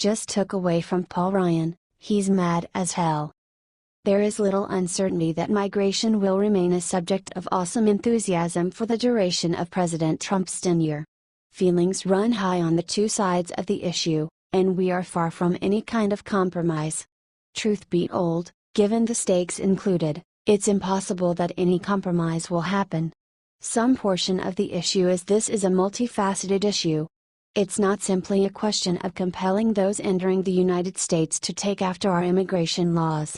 just took away from Paul Ryan, he's mad as hell. There is little uncertainty that migration will remain a subject of awesome enthusiasm for the duration of President Trump's tenure. Feelings run high on the two sides of the issue, and we are far from any kind of compromise. Truth be told, given the stakes included, it's impossible that any compromise will happen. Some portion of the issue is this is a multifaceted issue. It's not simply a question of compelling those entering the United States to take after our immigration laws.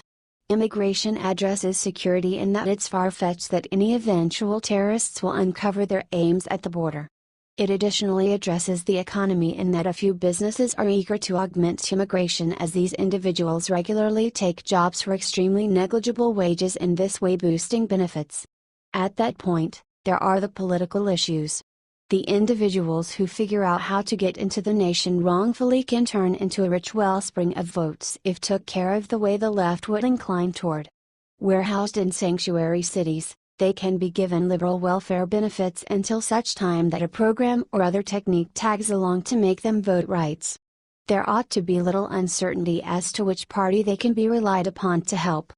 Immigration addresses security in that it's far-fetched that any eventual terrorists will uncover their aims at the border. It additionally addresses the economy in that a few businesses are eager to augment immigration as these individuals regularly take jobs for extremely negligible wages, in this way boosting benefits. At that point, there are the political issues. The individuals who figure out how to get into the nation wrongfully can turn into a rich wellspring of votes if took care of the way the left would incline toward. Warehoused in sanctuary cities, they can be given liberal welfare benefits until such time that a program or other technique tags along to make them vote rights. There ought to be little uncertainty as to which party they can be relied upon to help.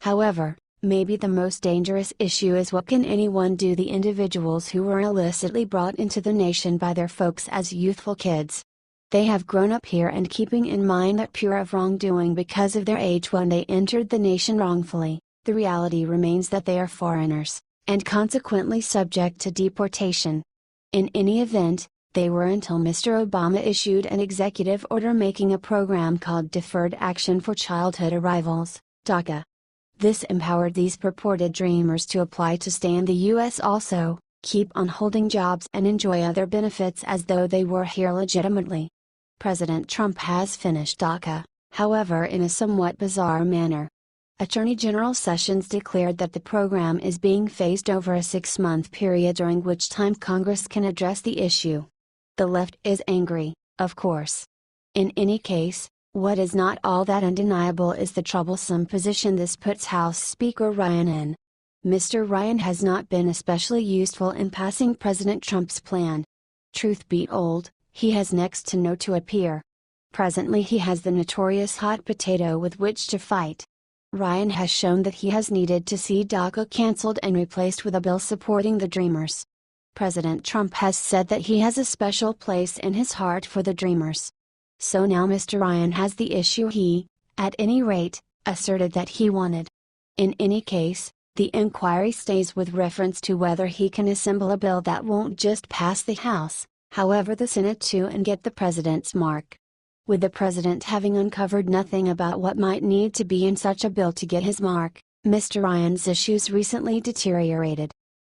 However, maybe the most dangerous issue is what can anyone do the individuals who were illicitly brought into the nation by their folks as youthful kids. They have grown up here, and keeping in mind that pure of wrongdoing because of their age when they entered the nation wrongfully, the reality remains that they are foreigners, and consequently subject to deportation. In any event, they were until Mr. Obama issued an executive order making a program called Deferred Action for Childhood Arrivals, DACA. This empowered these purported dreamers to apply to stay in the U.S. also, keep on holding jobs and enjoy other benefits as though they were here legitimately. President Trump has finished DACA, however, in a somewhat bizarre manner. Attorney General Sessions declared that the program is being phased over a 6-month period during which time Congress can address the issue. The left is angry, of course. In any case, what is not all that undeniable is the troublesome position this puts House Speaker Ryan in. Mr. Ryan has not been especially useful in passing President Trump's plan. Truth be told, he has next to no to appear. Presently he has the notorious hot potato with which to fight. Ryan has shown that he has needed to see DACA cancelled and replaced with a bill supporting the Dreamers. President Trump has said that he has a special place in his heart for the Dreamers. So now Mr. Ryan has the issue he, at any rate, asserted that he wanted. In any case, the inquiry stays with reference to whether he can assemble a bill that won't just pass the House, however the Senate too, and get the President's mark. With the President having uncovered nothing about what might need to be in such a bill to get his mark, Mr. Ryan's issues recently deteriorated.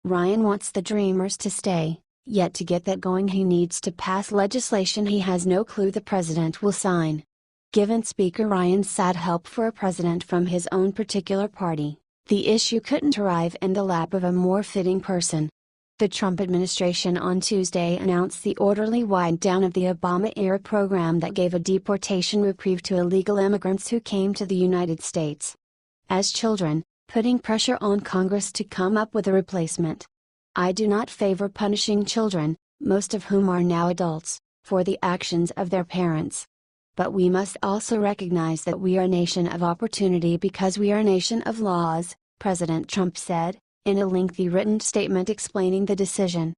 Ryan wants the Dreamers to stay, yet to get that going he needs to pass legislation he has no clue the President will sign. Given Speaker Ryan's sad help for a president from his own particular party, the issue couldn't arrive in the lap of a more fitting person. The Trump administration on Tuesday announced the orderly wind-down of the Obama-era program that gave a deportation reprieve to illegal immigrants who came to the United States as children, putting pressure on Congress to come up with a replacement. I do not favor punishing children, most of whom are now adults, for the actions of their parents. But we must also recognize that we are a nation of opportunity because we are a nation of laws, President Trump said, in a lengthy written statement explaining the decision.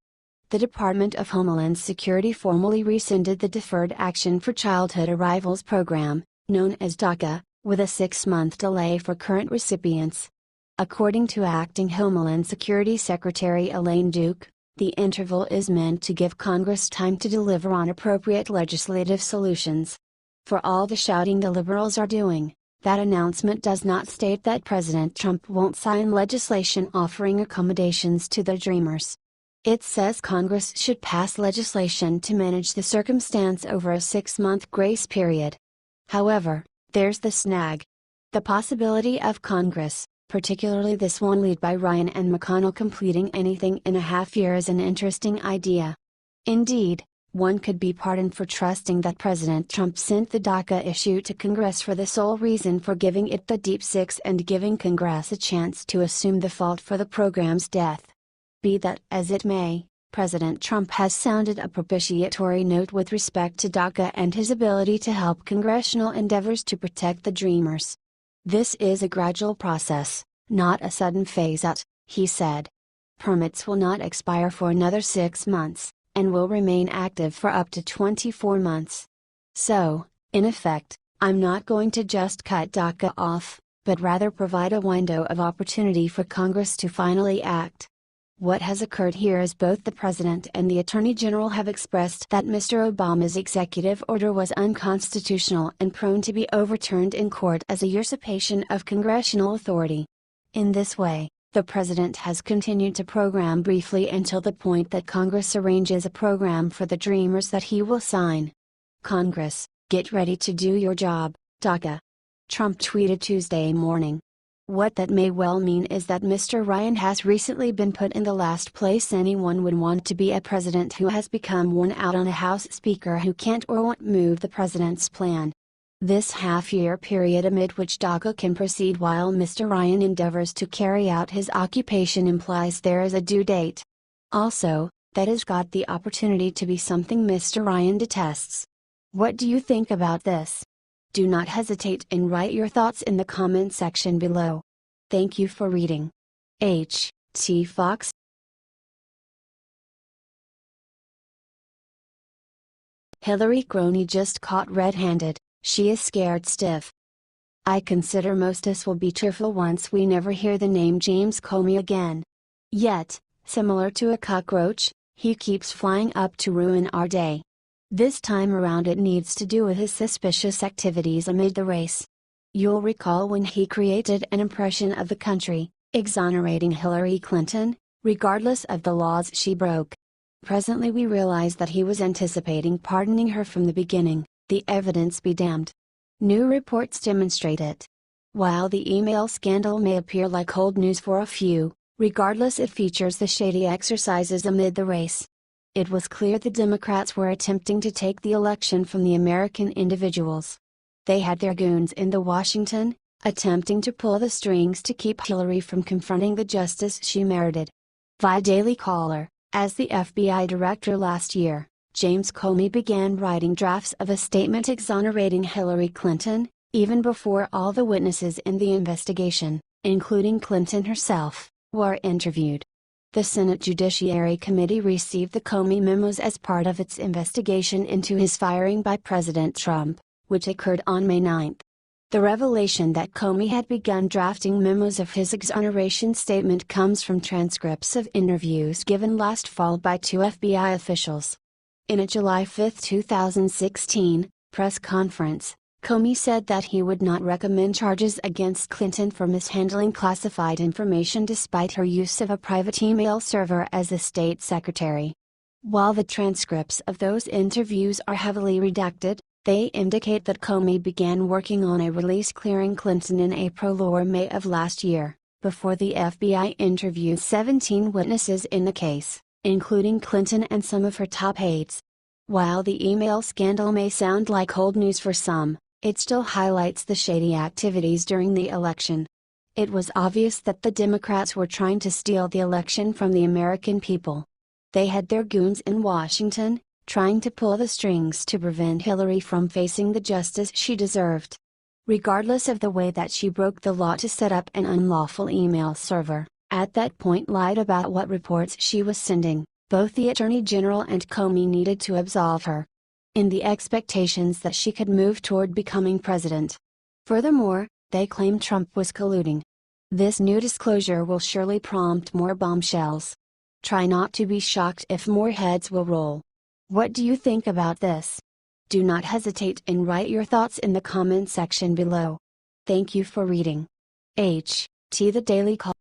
The Department of Homeland Security formally rescinded the Deferred Action for Childhood Arrivals program, known as DACA, with a 6-month delay for current recipients. According to Acting Homeland Security Secretary Elaine Duke, the interval is meant to give Congress time to deliver on appropriate legislative solutions. For all the shouting the liberals are doing, that announcement does not state that President Trump won't sign legislation offering accommodations to the Dreamers. It says Congress should pass legislation to manage the circumstance over a 6-month grace period. However, there's the snag. The possibility of Congress, particularly this one led by Ryan and McConnell, completing anything in a half year is an interesting idea. Indeed, one could be pardoned for trusting that President Trump sent the DACA issue to Congress for the sole reason for giving it the deep six and giving Congress a chance to assume the fault for the program's death. Be that as it may, President Trump has sounded a propitiatory note with respect to DACA and his ability to help congressional endeavors to protect the Dreamers. "This is a gradual process, not a sudden phase-out," he said. "Permits will not expire for another 6 months, and will remain active for up to 24 months. So, in effect, I'm not going to just cut DACA off, but rather provide a window of opportunity for Congress to finally act." What has occurred here is both the President and the Attorney General have expressed that Mr. Obama's executive order was unconstitutional and prone to be overturned in court as a usurpation of congressional authority. In this way, the President has continued to program briefly until the point that Congress arranges a program for the Dreamers that he will sign. "Congress, get ready to do your job, DACA," Trump tweeted Tuesday morning. What that may well mean is that Mr. Ryan has recently been put in the last place anyone would want to be, a president who has become worn out on a House Speaker who can't or won't move the president's plan. This half-year period amid which DACA can proceed while Mr. Ryan endeavors to carry out his occupation implies there is a due date. Also, that has got the opportunity to be something Mr. Ryan detests. What do you think about this? Do not hesitate and write your thoughts in the comment section below. Thank you for reading. H.T. Fox. Hillary crony just caught red-handed, she is scared stiff. I consider most us will be cheerful once we never hear the name James Comey again. Yet, similar to a cockroach, he keeps flying up to ruin our day. This time around it needs to do with his suspicious activities amid the race. You'll recall when he created an impression of the country, exonerating Hillary Clinton, regardless of the laws she broke. Presently we realize that he was anticipating pardoning her from the beginning, the evidence be damned. New reports demonstrate it. While the email scandal may appear like old news for a few, regardless it features the shady exercises amid the race. It was clear the Democrats were attempting to take the election from the American individuals. They had their goons in Washington, attempting to pull the strings to keep Hillary from confronting the justice she merited. Via Daily Caller, as the FBI director last year, James Comey began writing drafts of a statement exonerating Hillary Clinton, even before all the witnesses in the investigation, including Clinton herself, were interviewed. The Senate Judiciary Committee received the Comey memos as part of its investigation into his firing by President Trump, which occurred on May 9. The revelation that Comey had begun drafting memos of his exoneration statement comes from transcripts of interviews given last fall by 2 FBI officials. In a July 5, 2016, press conference, Comey said that he would not recommend charges against Clinton for mishandling classified information despite her use of a private email server as a state secretary. While the transcripts of those interviews are heavily redacted, they indicate that Comey began working on a release clearing Clinton in April or May of last year, before the FBI interviewed 17 witnesses in the case, including Clinton and some of her top aides. While the email scandal may sound like old news for some, it still highlights the shady activities during the election. It was obvious that the Democrats were trying to steal the election from the American people. They had their goons in Washington, trying to pull the strings to prevent Hillary from facing the justice she deserved. Regardless of the way that she broke the law to set up an unlawful email server, at that point lied about what reports she was sending, both the Attorney General and Comey needed to absolve her, in the expectations that she could move toward becoming president. Furthermore, they claim Trump was colluding. This new disclosure will surely prompt more bombshells. Try not to be shocked if more heads will roll. What do you think about this? Do not hesitate and write your thoughts in the comment section below. Thank you for reading. H.T. The Daily Call.